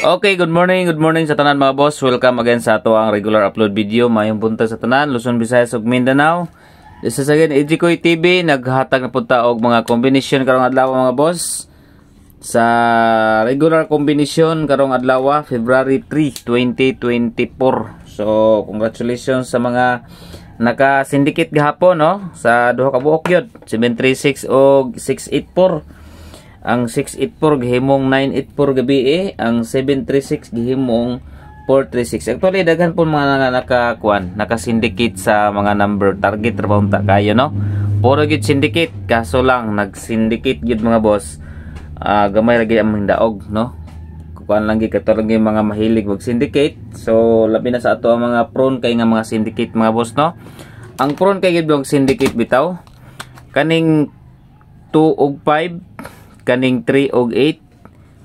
Okay, good morning sa tanan mga boss. Welcome again sa ato ang regular upload video. Mayong punta sa tanan, Luzon, Visayas ug Mindanao. This is again Ejikoy TV, naghatag na punta og mga combination karong adlaw mga boss. Sa regular combination karong adlaw, February 3, 2024. So, congratulations sa mga naka-syndicate gahapon, no? Sa duha ka buok yun, 736 og 684. Ang 684 gihimong 984 gabi ang 736 gihimong 436. Actually daghan po mga naka-syndicate sa mga number target trabaho ta kayo, no? Puro gid syndicate, kaso lang nag-syndicate gid mga boss. Gamay ra gid ang daog, no? Kuan lang gid katulad ng mga mahilig mag-syndicate. So labi na sa ato ang mga prone kay nga mga syndicate mga boss, no? Ang prone kay gid og syndicate bitaw kaning 2 og 5, kaning 3 og 8,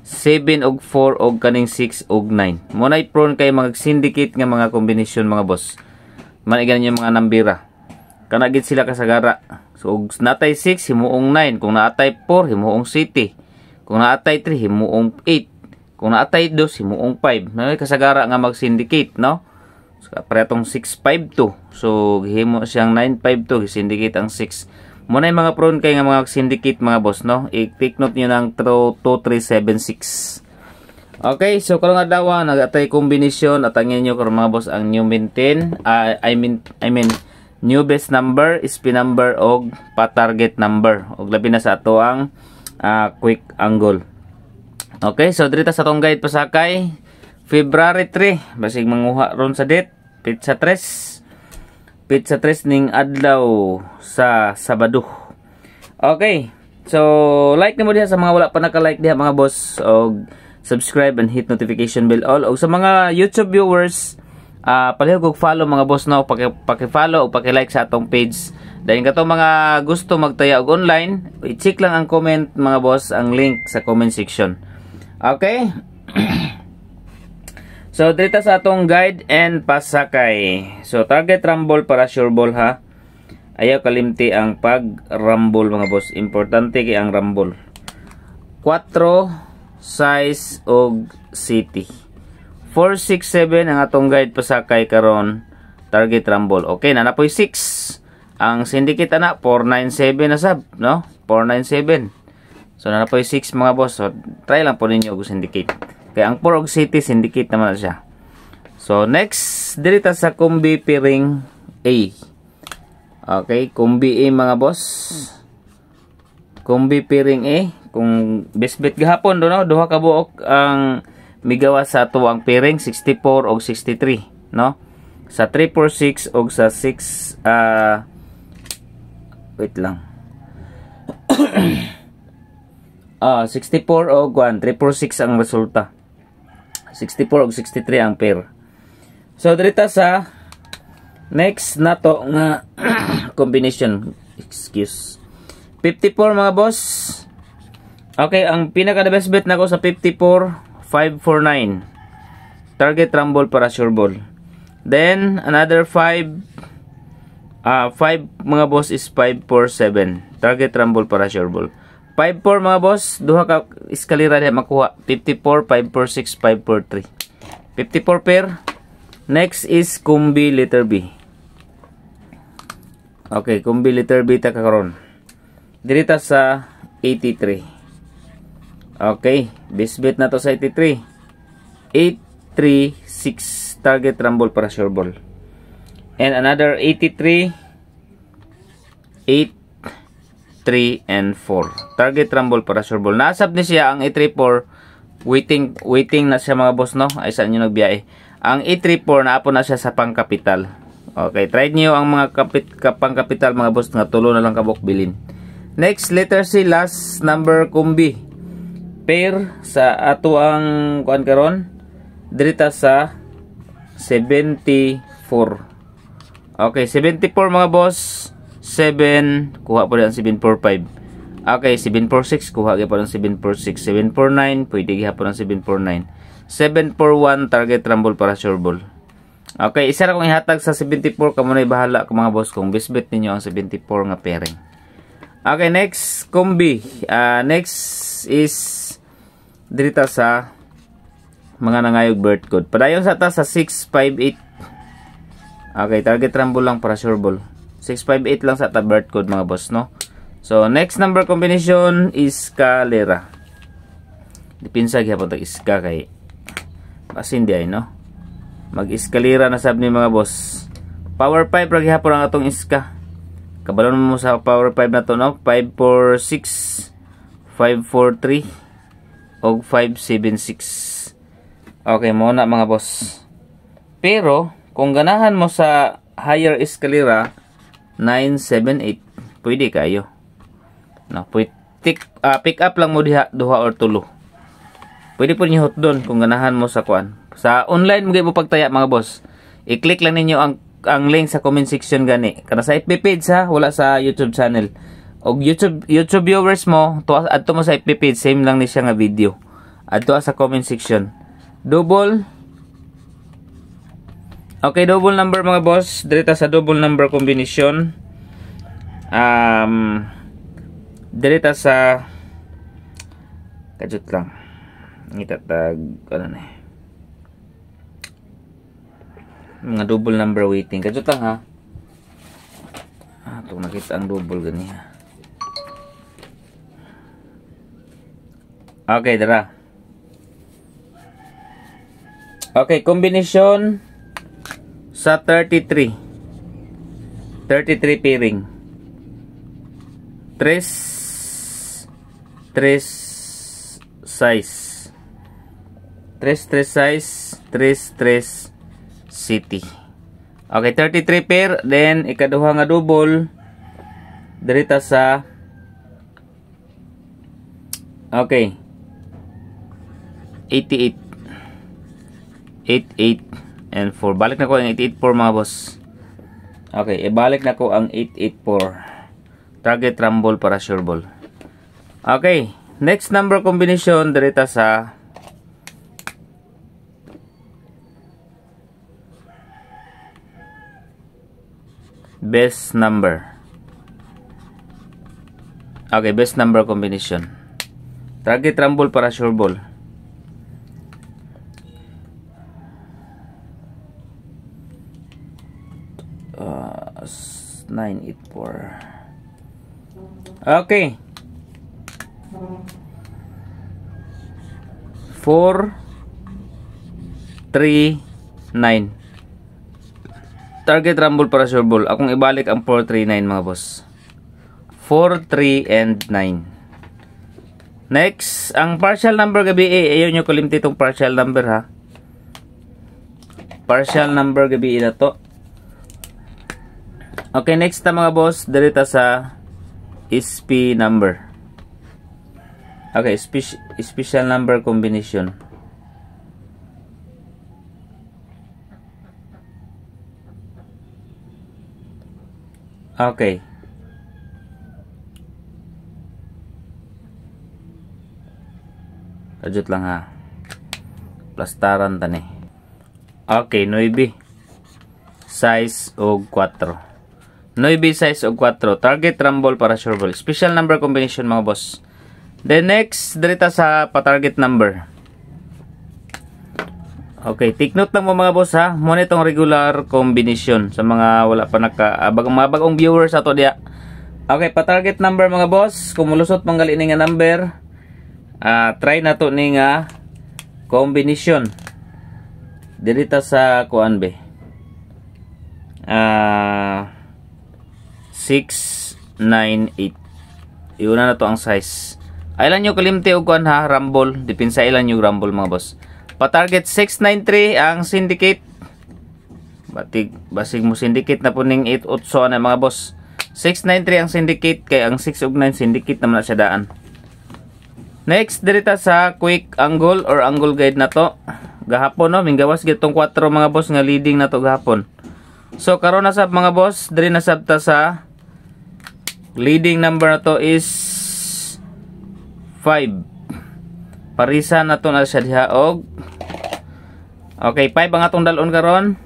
7 og 4 og kaning 6 og 9. Munay prone kay mag-syndicate nga mga kombinasyon mga boss. Manigan yung mga nambira. Kana gid sila kasagara. So og natay 6 himuong 9, kung naatay 4 himuong 7, kung naatay 3 himuong 8, kung naatay 2 himuong 5. May kasagara nga mag-syndicate, no? So paretong 652. So himo siyang 952 syndicate ang 6. Muna yung mga prone kay nga mga syndicate mga boss, no? I-take note nyo ng 2376. Okay, so karong adlaw nagatay kombinasyon at ang inyo karong mga boss ang new maintain, I mean new best number, SP number og pa-target number. Og labi na sa ato ang quick angle. Okay, so dito sa tong guide pasakay February 3, basig manguha ron sa date, pizza 3. Pizza 3 ning adlaw sa Sabado. Okay. So, like na mo diha sa mga wala pa naka-like diha mga boss. O subscribe and hit notification bell all. O sa mga YouTube viewers, palihog og follow mga boss, no? Paki-follow o paki-like sa atong page. Dahil katong mga gusto magtaya og online, i-check lang ang comment mga boss, ang link sa comment section. Okay? So, dito sa atong guide and pasakay. So, target rumble para sure ball, ha. Ayaw kalimti ang pag-rumble, mga boss. Importante kay ang rumble. 4, size, og city. 4, 6, 7 ang atong guide pasakay karon target rumble. Okay, nanapoy 6. Ang syndicate na, 497 na sab, no? 497. So, nanapoy 6, mga boss. So, try lang po ninyo og syndicate. Kaya ang 4 og city, syndicate naman na siya. So, next, dito sa Kumbi Piring A. Okay, Kumbi A mga boss. Kumbi Piring A. Kung best bet gahapon, no? Duha ka buok ang migawa sa tuwang piring, 64 og 63. No? Sa 346 og sa 6, wait lang. 64 og 1, 346 ang resulta. 64 og 63 ang pair. So dito sa next na to nga combination, 54 mga boss. Okay, ang pinaka the best bet nako sa 54, 549. Target rumble para sure ball. Then another 5 mga boss is 547. Target rumble para sure ball. 54 mga boss, duha ka eskalera diha makuha. 54, 546, 543. 54 pair. Next is Kumbi letter B. Okay, Kumbi letter B ta karon. Dirita sa 83. Okay, best bet na to sa 83. 836 target rumble para sure ball. And another 83, 8 3 and 4. Target rumble para sure ball. Nasab ni siya ang 834. Waiting na siya mga boss, no? Ay saan nyo nagbiyahe. Ang 834 na po na siya sa pangkapital. Okay, try nyo ang mga pangkapital mga boss nga tulo na lang kabok bilin. Next, letter C, last number Kumbi. Pair sa ato ang kuan karon. Dirita sa 74. Okay, 74 mga boss. 7, kuha po ang 745. Okay, 746, kuha po ang 746. 749, pwede gihapon ang 749. 741, target rumble para sure ball. Okay, isa ra kong ihatag sa 74, kamo na bahala ko mga boss kung best bet ninyo ang 74 nga pairing. Okay, next, Kumbi. Next is dito sa mga nangayog birth code. Padayon sa ta sa 658. Okay, target rumble lang para sure ball. 658 lang sa ta birth code mga boss, no? So, next number combination is Escalera. Dipinsa gyapon tag iska kay basin di ay, no? Mag-escalera na sab ni mga boss. Power 5 ra gyapon ang atong iska. Kabalon mo sa power 5 na to, no? 546, 543 og 576. Okay, muna mga boss. Pero kung ganahan mo sa higher escalera 978, pwede kayo. No, pwede pick up lang mo diha duha or tulo. Pwede po niyo hot doon kung ganahan mo sa kuan. Sa online mo pagtaya mga boss. I-click lang ninyo ang link sa comment section gani. Kana sa FB page ha, wala sa YouTube channel. Og YouTube viewers mo, adto mo sa FB page, same lang ni siya nga video. Adto sa comment section. Double. Okay, double number mga boss. Direta sa double number combination. Direta sa kadjut lang. Itatag ano na. Mga double number waiting. Kadjut lang ha. Ito nakita ang double gani ha. Okay, dara. Okay, combination sa 33 pairing. 3 size. 3 size, 3 city. Okay, 33 pair, then ikaduha nga double dirita sa okay 88 and 4. Balik na ko ang 884 mga boss. Okay, ibalik na ko ang 884. Target rumble para sure ball. Okay, next number combination direta sa best number. Okay, best number combination. Target rumble para sure ball. 984. Okay. 4 3 9. Target rumble para sure ball. Akong ibalik ang 439 mga boss. 4 3 and 9. Next, ang partial number gabi ayaw nyo kalimti itong partial number ha. Partial number gabi na to. Okay, next na mga boss, direta sa SP number. Okay, special number combination. Okay. Kajut lang ha. Plastaran tani. Okay, 9. Size og 4. 9 size og 4. Target rumble para sure ball. Special number combination mga boss. Then next, direta sa pa-target number. Okay, take note lang mo mga boss ha. Muna itong regular combination sa mga wala pa mga bagong viewers ato diya. Okay, pa-target number mga boss. Kung mulusot manggali ni nga number, try na to ni nga combination. Direta sa kuan be. 698. Iuna na to ang size. Ilan nyo kalimti o kuan ha, rumble. Dipinsa ilan nyo rumble mga boss. Pa-target 693 ang syndicate. Basig mo syndicate na po ning 8-8 na mga boss. 693 ang syndicate, kay ang 6 ug 9 syndicate naman na siya daan. Next, dirita sa quick angle or angle guide na to. Gahapon no, minggawas gitong 4 mga boss nga leading na to gahapon. So karon na sab mga boss, diri na sabta sa leading number na to is 5. Parisa na to na siya diha og okay, 5 ang atong dalon karon.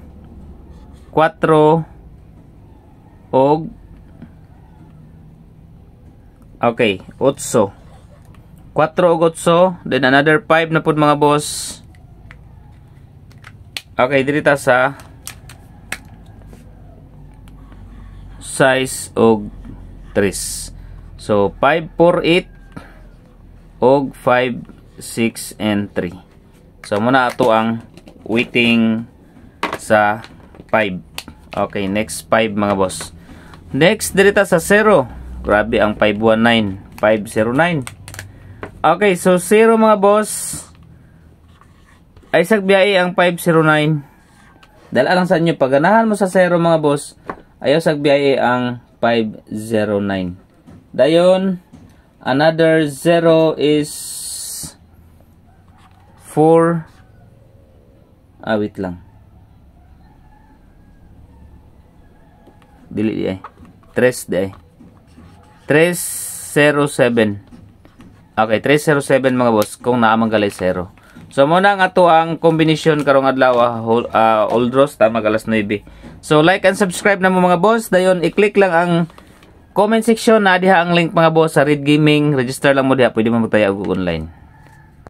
4 og okay, 8. 4 og 8, then another 5 na pud mga boss. Okay, dirita sa size og 3. So 5, 4, 8 og 5, 6 and 3. So muna ato ang weighting sa 5. Okay, next 5 mga boss. Next dirita sa 0. Grabe ang 519, 509. Okay, so 0 mga boss. Ay sagbiyahe ang 509. Dahil alang sa inyo, pag ganahan mo sa 0 mga boss, ayaw sagbiyahe ang 509. Dayon, another 0 is 4. Wait lang. Dili di ay. 3 di ay. 307. Okay, 307 mga boss kung naamang galay 0. So muna nga to ang kombinasyon karong adlaw, old roast tama alas 9. So like and subscribe na mo mga boss. Dayon i-click lang ang comment section na diha ang link mga boss sa Red Gaming. Register lang mo diha, pwede mo magtaya og online.